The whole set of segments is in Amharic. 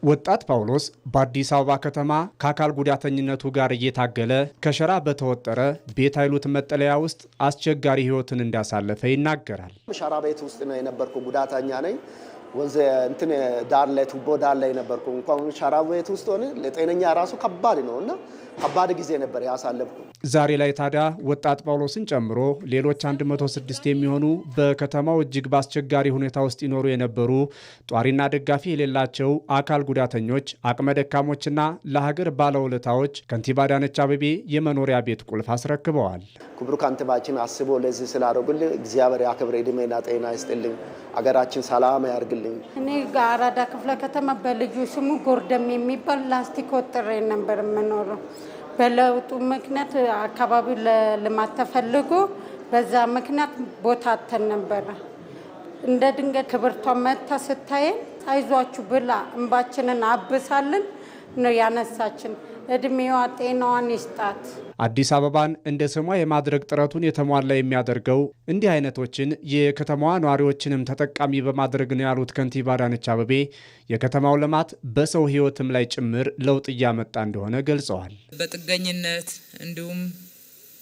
ወጣት ጳውሎስ በአዲስ አበባ ከተማ ከአካል ጉዳተኝነቱ ጋር እየታገለ ከሸራ በተወጠረ ቤት አይሉት መጠለያ ውስጥ አስቸጋሪ ህይወትን እንዳሳለፈ ይናገራል። ሸራ ቤት ውስጥ ነው የነበርኩ፣ ጉዳተኛ ነኝ። ወንዝ እንትን ዳር ላይ ቱቦ ዳር ላይ ነበርኩ። እንኳን ሸራ ቤት ውስጥ ሆነ ለጤነኛ ራሱ ከባድ ነውና ከባድ ጊዜ ነበር ያሳለፍኩ። ዛሬ ላይ ታዲያ ወጣት ጳውሎስን ጨምሮ ሌሎች 106 የሚሆኑ በከተማው እጅግ በአስቸጋሪ ሁኔታ ውስጥ ይኖሩ የነበሩ ጧሪና ደጋፊ የሌላቸው አካል ጉዳተኞች፣ አቅመ ደካሞችና ለሀገር ባለውለታዎች ከንቲባ አዳነች አቤቤ የመኖሪያ ቤት ቁልፍ አስረክበዋል። ክቡር ከንቲባችን አስቦ ለዚህ ስላደረጉልን እግዚአብሔር ያክብር፣ እድሜና ጤና ይስጥልኝ፣ አገራችን ሰላም ያርግልኝ። እኔ አራዳ ክፍለ ከተማ በልዩ ስሙ ጎርደም የሚባል ላስቲክ ወጥሬ ነበር የምኖረው። በለውጡ ምክንያት አካባቢው ለልማት ተፈልጎ በዛ ምክንያት ቦታ አተን ነበር። እንደ ድንገት ክብርቷ መታ ስታየን አይዟችሁ ብላ እንባችንን አብሳልን ነው ያነሳችን። እድሜዋ ጤናዋን ይስጣት። አዲስ አበባን እንደ ስሟ የማድረግ ጥረቱን የተሟላ የሚያደርገው እንዲህ አይነቶችን የከተማዋ ነዋሪዎችንም ተጠቃሚ በማድረግ ነው ያሉት ከንቲባ አዳነች አቤቤ የከተማው ልማት በሰው ሕይወትም ላይ ጭምር ለውጥ እያመጣ እንደሆነ ገልጸዋል። በጥገኝነት እንዲሁም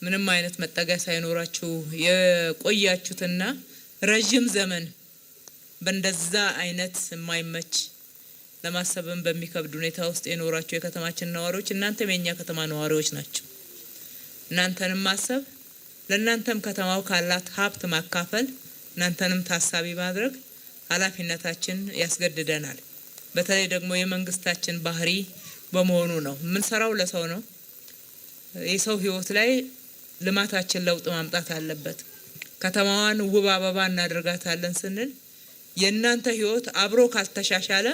ምንም አይነት መጠጊያ ሳይኖራችሁ የቆያችሁትና ረጅም ዘመን በእንደዛ አይነት የማይመች ለማሰብም በሚከብድ ሁኔታ ውስጥ የኖራችሁ የከተማችን ነዋሪዎች እናንተም የኛ ከተማ ነዋሪዎች ናቸው። እናንተንም ማሰብ ለእናንተም ከተማው ካላት ሀብት ማካፈል እናንተንም ታሳቢ ማድረግ ኃላፊነታችን ያስገድደናል። በተለይ ደግሞ የመንግስታችን ባህሪ በመሆኑ ነው። የምንሰራው ለሰው ነው። የሰው ሕይወት ላይ ልማታችን ለውጥ ማምጣት አለበት። ከተማዋን ውብ አበባ እናደርጋታለን ስንል የእናንተ ሕይወት አብሮ ካልተሻሻለ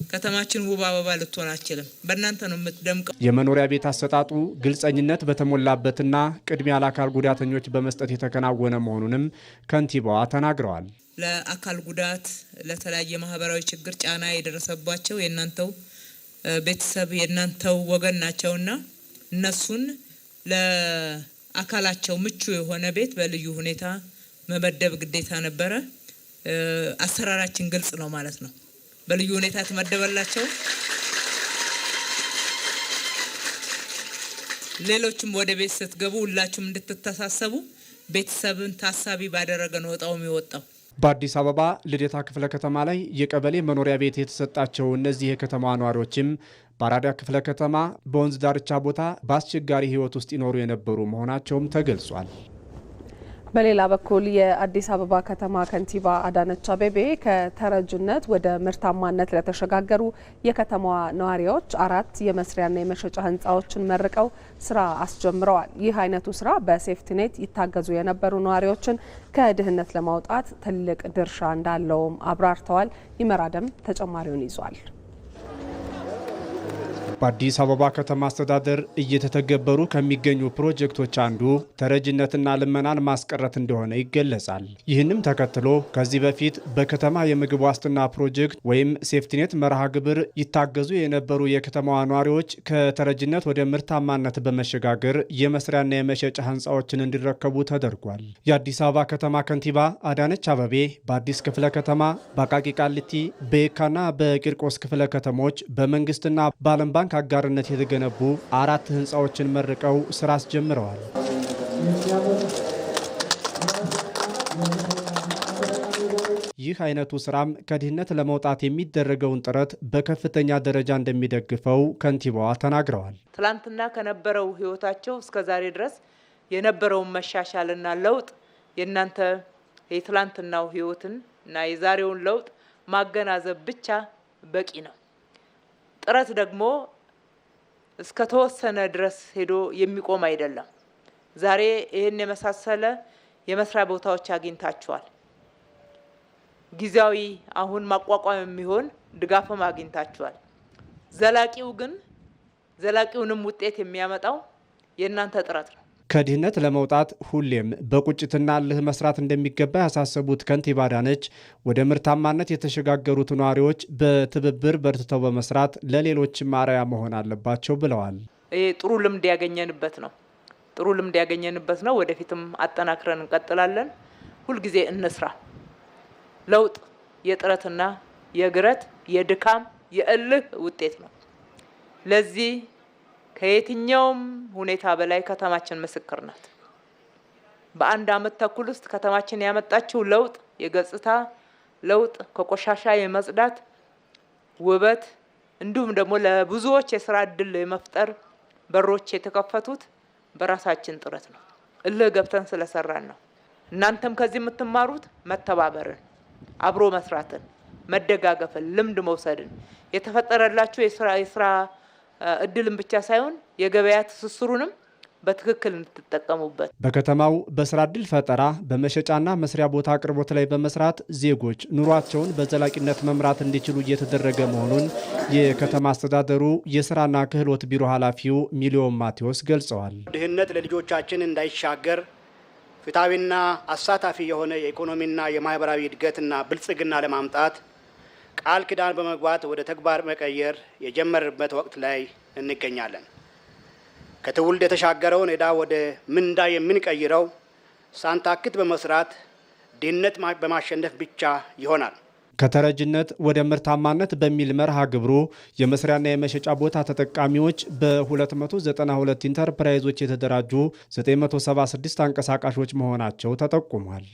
ከተማችን ውብ አበባ ልትሆን አትችልም። በእናንተ ነው የምትደምቀው። የመኖሪያ ቤት አሰጣጡ ግልጸኝነት በተሞላበትና ቅድሚያ ለአካል ጉዳተኞች በመስጠት የተከናወነ መሆኑንም ከንቲባዋ ተናግረዋል። ለአካል ጉዳት ለተለያየ ማህበራዊ ችግር ጫና የደረሰባቸው የእናንተው ቤተሰብ የእናንተው ወገን ናቸውና እነሱን ለአካላቸው ምቹ የሆነ ቤት በልዩ ሁኔታ መመደብ ግዴታ ነበረ። አሰራራችን ግልጽ ነው ማለት ነው። በልዩ ሁኔታ ተመደበላቸው። ሌሎችም ወደ ቤት ስትገቡ ሁላችሁም እንድትተሳሰቡ ቤተሰብን ታሳቢ ባደረገ ነው ወጣው የሚወጣው። በአዲስ አበባ ልደታ ክፍለ ከተማ ላይ የቀበሌ መኖሪያ ቤት የተሰጣቸው እነዚህ የከተማ ነዋሪዎችም በአራዳ ክፍለ ከተማ በወንዝ ዳርቻ ቦታ በአስቸጋሪ ሕይወት ውስጥ ይኖሩ የነበሩ መሆናቸውም ተገልጿል። በሌላ በኩል የአዲስ አበባ ከተማ ከንቲባ አዳነች አቤቤ ከተረጅነት ወደ ምርታማነት ለተሸጋገሩ የከተማዋ ነዋሪዎች 4 የመስሪያና የመሸጫ ህንፃዎችን መርቀው ስራ አስጀምረዋል። ይህ አይነቱ ስራ በሴፍቲኔት ይታገዙ የነበሩ ነዋሪዎችን ከድህነት ለማውጣት ትልቅ ድርሻ እንዳለውም አብራርተዋል። ይመራደም ተጨማሪውን ይዟል። በአዲስ አበባ ከተማ አስተዳደር እየተተገበሩ ከሚገኙ ፕሮጀክቶች አንዱ ተረጅነትና ልመናን ማስቀረት እንደሆነ ይገለጻል። ይህንም ተከትሎ ከዚህ በፊት በከተማ የምግብ ዋስትና ፕሮጀክት ወይም ሴፍቲኔት መርሃ ግብር ይታገዙ የነበሩ የከተማዋ ነዋሪዎች ከተረጅነት ወደ ምርታማነት በመሸጋገር የመስሪያና የመሸጫ ህንፃዎችን እንዲረከቡ ተደርጓል። የአዲስ አበባ ከተማ ከንቲባ አዳነች አቤቤ በአዲስ ክፍለ ከተማ፣ በአቃቂ ቃሊቲ፣ በየካና በቂርቆስ ክፍለ ከተሞች በመንግስትና በዓለም ባንክ አጋርነት የተገነቡ 4 ህንፃዎችን መርቀው ስራ አስጀምረዋል። ይህ አይነቱ ስራም ከድህነት ለመውጣት የሚደረገውን ጥረት በከፍተኛ ደረጃ እንደሚደግፈው ከንቲባዋ ተናግረዋል። ትላንትና ከነበረው ህይወታቸው እስከዛሬ ድረስ የነበረውን መሻሻልና ለውጥ የእናንተ የትላንትናው ህይወትን እና የዛሬውን ለውጥ ማገናዘብ ብቻ በቂ ነው። ጥረት ደግሞ እስከ ተወሰነ ድረስ ሄዶ የሚቆም አይደለም። ዛሬ ይህን የመሳሰለ የመስሪያ ቦታዎች አግኝታችኋል። ጊዜያዊ አሁን ማቋቋም የሚሆን ድጋፍም አግኝታችኋል። ዘላቂውንም ውጤት የሚያመጣው የእናንተ ጥረት ነው። ከድህነት ለመውጣት ሁሌም በቁጭትና እልህ መስራት እንደሚገባ ያሳሰቡት ከንቲባ አዳነች ወደ ምርታማነት የተሸጋገሩት ነዋሪዎች በትብብር በርትተው በመስራት ለሌሎችም አርአያ መሆን አለባቸው ብለዋል። ይሄ ጥሩ ልምድ ያገኘንበት ነው። ወደፊትም አጠናክረን እንቀጥላለን። ሁልጊዜ እንስራ። ለውጥ የጥረትና የግረት የድካም የእልህ ውጤት ነው። ለዚህ ከየትኛውም ሁኔታ በላይ ከተማችን ምስክር ናት። በአንድ ዓመት ተኩል ውስጥ ከተማችን ያመጣችው ለውጥ፣ የገጽታ ለውጥ፣ ከቆሻሻ የመጽዳት ውበት እንዲሁም ደግሞ ለብዙዎች የስራ እድል የመፍጠር በሮች የተከፈቱት በራሳችን ጥረት ነው። እልህ ገብተን ስለሰራን ነው። እናንተም ከዚህ የምትማሩት መተባበርን፣ አብሮ መስራትን፣ መደጋገፍን፣ ልምድ መውሰድን የተፈጠረላችሁ የስራ እድልን ብቻ ሳይሆን የገበያ ትስስሩንም በትክክል እንድትጠቀሙበት። በከተማው በስራ እድል ፈጠራ በመሸጫና መስሪያ ቦታ አቅርቦት ላይ በመስራት ዜጎች ኑሯቸውን በዘላቂነት መምራት እንዲችሉ እየተደረገ መሆኑን የከተማ አስተዳደሩ የስራና ክህሎት ቢሮ ኃላፊው ሚሊዮን ማቴዎስ ገልጸዋል። ድህነት ለልጆቻችን እንዳይሻገር ፍትሐዊና አሳታፊ የሆነ የኢኮኖሚና የማህበራዊ እድገትና ብልጽግና ለማምጣት ቃል ኪዳን በመግባት ወደ ተግባር መቀየር የጀመርበት ወቅት ላይ እንገኛለን። ከትውልድ የተሻገረውን ዕዳ ወደ ምንዳ የምንቀይረው ሳንታክት በመስራት ድህነት በማሸነፍ ብቻ ይሆናል። ከተረጅነት ወደ ምርታማነት በሚል መርሃ ግብሩ የመስሪያና የመሸጫ ቦታ ተጠቃሚዎች በ292 ኢንተርፕራይዞች የተደራጁ 976 አንቀሳቃሾች መሆናቸው ተጠቁሟል።